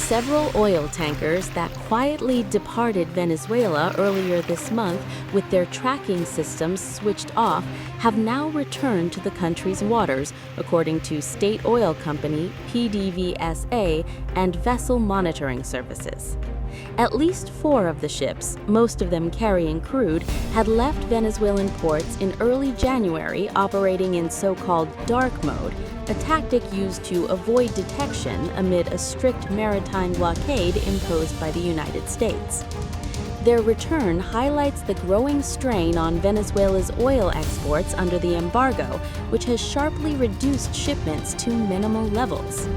Several oil tankers that quietly departed Venezuela earlier this month with their tracking systems switched off have now returned to the country's waters, according to state oil company PDVSA and vessel monitoring services. At least 4 of the ships, most of them carrying crude, had left Venezuelan ports in early January operating in so-called dark mode, a tactic used to avoid detection amid a strict maritime blockade imposed by the United States. Their return highlights the growing strain on Venezuela's oil exports under the embargo, which has sharply reduced shipments to minimal levels.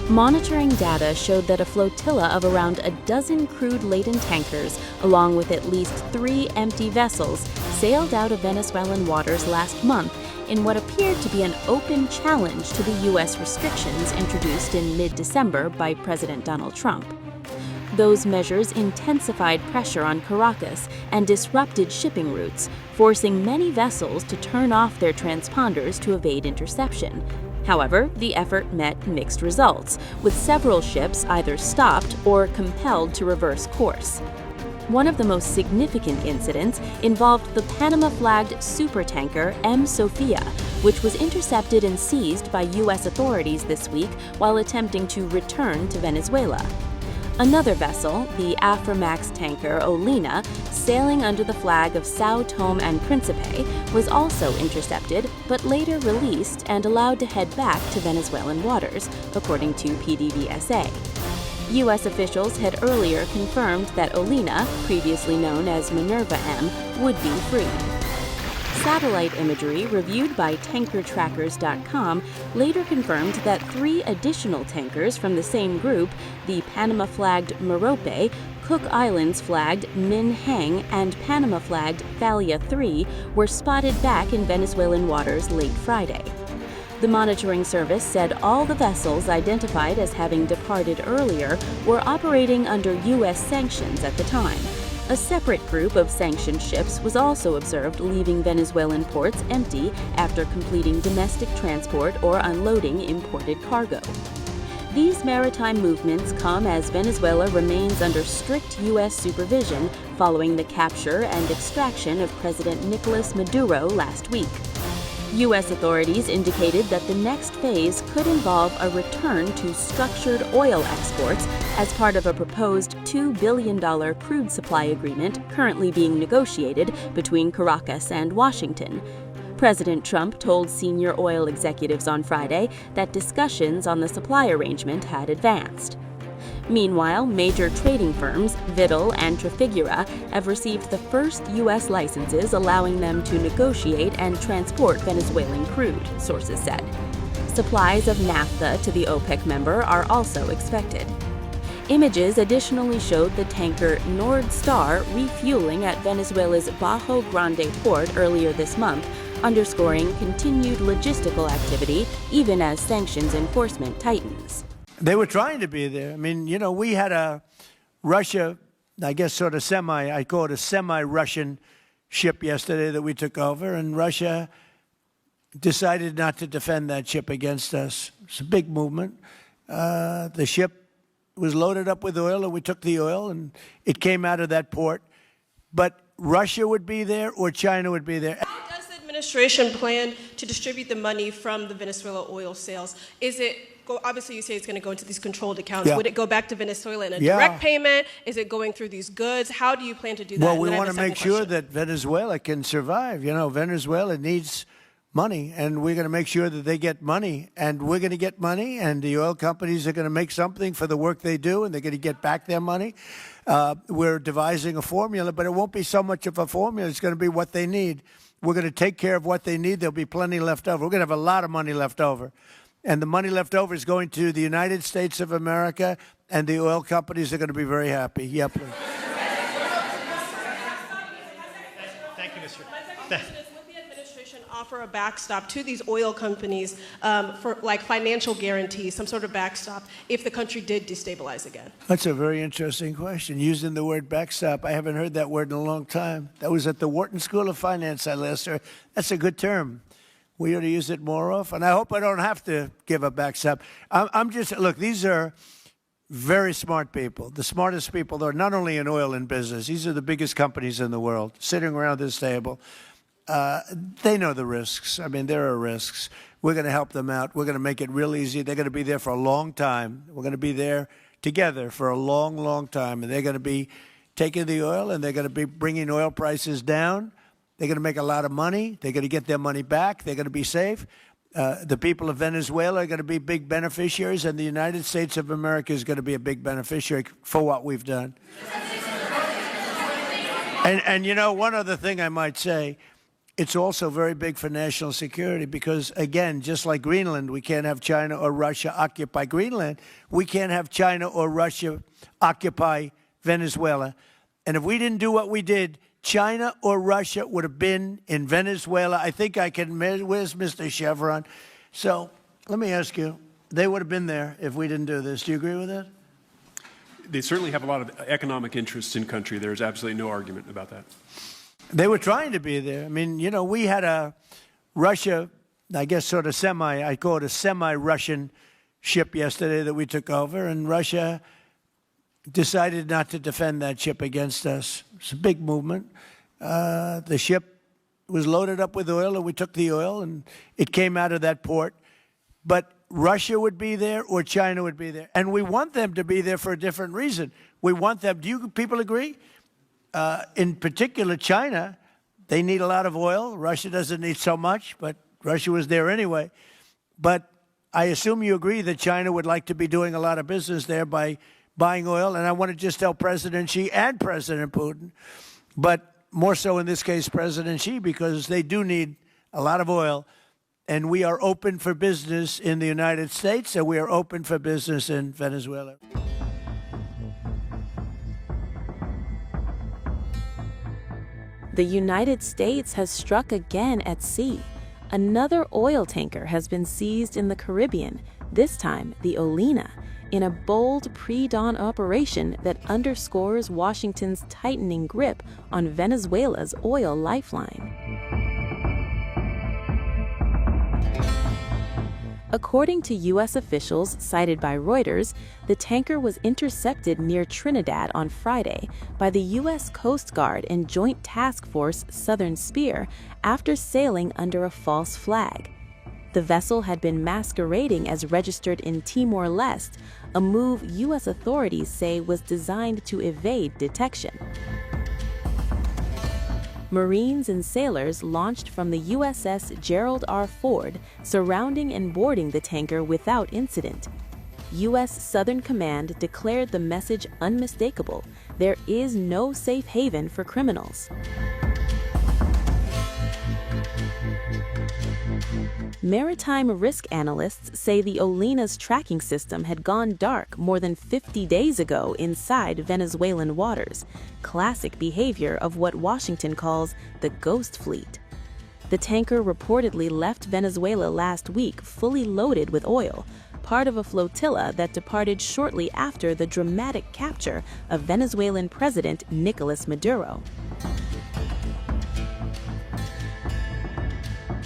Monitoring data showed that a flotilla of around a dozen crude-laden tankers, along with at least 3 empty vessels, sailed out of Venezuelan waters last month in what appeared to be an open challenge to the U.S. restrictions introduced in mid-December by President Donald Trump. Those measures intensified pressure on Caracas and disrupted shipping routes, forcing many vessels to turn off their transponders to evade interception. However, the effort met mixed results, with several ships either stopped or compelled to reverse course. One of the most significant incidents involved the Panama-flagged supertanker M. Sofia, which was intercepted and seized by U.S. authorities this week while attempting to return to Venezuela. Another vessel, the Aframax tanker Olina, sailing under the flag of Sao Tome and Principe, was also intercepted but later released and allowed to head back to Venezuelan waters, according to PDVSA. U.S. officials had earlier confirmed that Olina, previously known as Minerva M, would be freed. Satellite imagery reviewed by tankertrackers.com later confirmed that 3 additional tankers from the same group, the Panama-flagged Merope, Cook Islands-flagged Min Heng, and Panama-flagged Thalia 3, were spotted back in Venezuelan waters late Friday. The monitoring service said all the vessels identified as having departed earlier were operating under U.S. sanctions at the time. A separate group of sanctioned ships was also observed leaving Venezuelan ports empty after completing domestic transport or unloading imported cargo. These maritime movements come as Venezuela remains under strict U.S. supervision following the capture and extraction of President Nicolas Maduro last week. U.S. authorities indicated that the next phase could involve a return to structured oil exports as part of a proposed $2 billion crude supply agreement currently being negotiated between Caracas and Washington. President Trump told senior oil executives on Friday that discussions on the supply arrangement had advanced. Meanwhile, major trading firms, Vitol and Trafigura, have received the first U.S. licenses allowing them to negotiate and transport Venezuelan crude, sources said. Supplies of naphtha to the OPEC member are also expected. Images additionally showed the tanker Nord Star refueling at Venezuela's Bajo Grande port earlier this month, underscoring continued logistical activity even as sanctions enforcement tightens. They were trying to be there. I mean, you know, we had a Russia, I guess sort of I call it a semi-Russian ship yesterday that we took over, and Russia decided not to defend that ship against us. It's a big movement. The ship was loaded up with oil, and we took the oil, and it came out of that port. But Russia would be there or China would be there. How does the administration plan to distribute the money from the Venezuela oil sales? Is it obviously, you say it's going to go into these controlled accounts. Yeah. Would it go back to Venezuela in a direct payment? Is it going through these goods? How do you plan to do that? Well, we want to make sure that Venezuela can survive. You know, Venezuela needs money, and we're going to make sure that they get money. And we're going to get money, and the oil companies are going to make something for the work they do, and they're going to get back their money. We're devising a formula, but it won't be so much of a formula. It's going to be what they need. We're going to take care of what they need. There'll be plenty left over. We're going to have a lot of money left over. And the money left over is going to the United States of America, and the oil companies are going to be very happy. Yeah, please. Thank you, Mr. Would the administration offer a backstop to these oil companies for like financial guarantees, some sort of backstop, if the country did destabilize again? That's a very interesting question. Using the word backstop, I haven't heard that word in a long time. That was at the Wharton School of Finance I last heard. That's a good term. We ought to use it more often. I hope I don't have to give a backstop. I'm just, look, these are very smart people, the smartest people that are not only in oil and business. These are the biggest companies in the world sitting around this table. They know the risks. I mean, there are risks. We're going to help them out. We're going to make it real easy. They're going to be there for a long time. We're going to be there together for a long, long time. And they're going to be taking the oil, and they're going to be bringing oil prices down. They're going to make a lot of money. They're going to get their money back. They're going to be safe. The people of Venezuela are going to be big beneficiaries, and the United States of America is going to be a big beneficiary for what we've done. And you know, one other thing I might say, it's also very big for national security because, again, just like Greenland, we can't have China or Russia occupy Greenland. We can't have China or Russia occupy Venezuela. And if we didn't do what we did, China or Russia would have been in Venezuela. I think I can, where's Mr. Chevron? So let me ask you, they would have been there if we didn't do this. Do you agree with that? They certainly have a lot of economic interests in country. There's absolutely no argument about that. They were trying to be there. I mean, you know, we had a Russia, I guess sort of I call it a semi-Russian ship yesterday that we took over, and Russia decided not to defend that ship against us. It's a big movement. The ship was loaded up with oil, and we took the oil, and it came out of that port. But Russia would be there or China would be there. And we want them to be there for a different reason. We want them, do you people agree? In particular, China, they need a lot of oil. Russia doesn't need so much, but Russia was there anyway. But I assume you agree that China would like to be doing a lot of business there by buying oil. And I want to just tell President Xi and President Putin, but more so in this case, President Xi, because they do need a lot of oil. And we are open for business in the United States, and we are open for business in Venezuela. The United States has struck again at sea. Another oil tanker has been seized in the Caribbean, this time the Olena, in a bold pre-dawn operation that underscores Washington's tightening grip on Venezuela's oil lifeline. According to U.S. officials cited by Reuters, the tanker was intercepted near Trinidad on Friday by the U.S. Coast Guard and Joint Task Force Southern Spear after sailing under a false flag. The vessel had been masquerading as registered in Timor-Leste, a move U.S. authorities say was designed to evade detection. Marines and sailors launched from the USS Gerald R. Ford, surrounding and boarding the tanker without incident. U.S. Southern Command declared the message unmistakable: there is no safe haven for criminals. Maritime risk analysts say the Olena's tracking system had gone dark more than 50 days ago inside Venezuelan waters, classic behavior of what Washington calls the ghost fleet. The tanker reportedly left Venezuela last week fully loaded with oil, part of a flotilla that departed shortly after the dramatic capture of Venezuelan President Nicolas Maduro.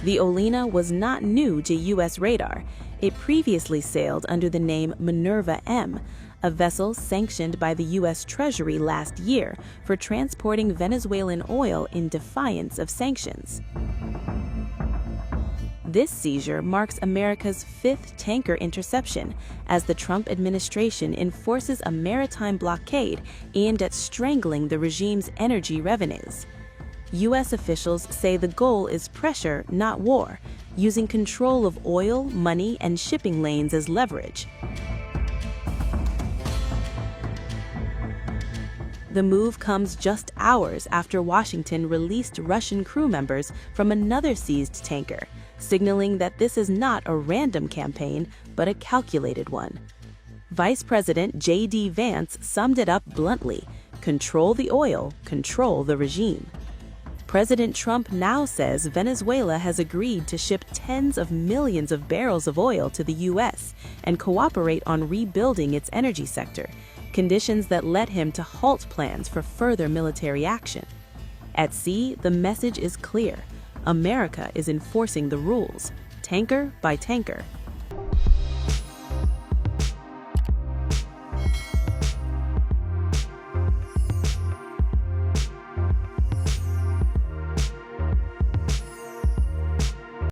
The Olena was not new to U.S. radar. It previously sailed under the name Minerva M, a vessel sanctioned by the U.S. Treasury last year for transporting Venezuelan oil in defiance of sanctions. This seizure marks America's fifth tanker interception as the Trump administration enforces a maritime blockade aimed at strangling the regime's energy revenues. U.S. officials say the goal is pressure, not war, using control of oil, money, and shipping lanes as leverage. The move comes just hours after Washington released Russian crew members from another seized tanker, signaling that this is not a random campaign, but a calculated one. Vice President J.D. Vance summed it up bluntly: control the oil, control the regime. President Trump now says Venezuela has agreed to ship tens of millions of barrels of oil to the U.S. and cooperate on rebuilding its energy sector, conditions that led him to halt plans for further military action. At sea, the message is clear: America is enforcing the rules, tanker by tanker.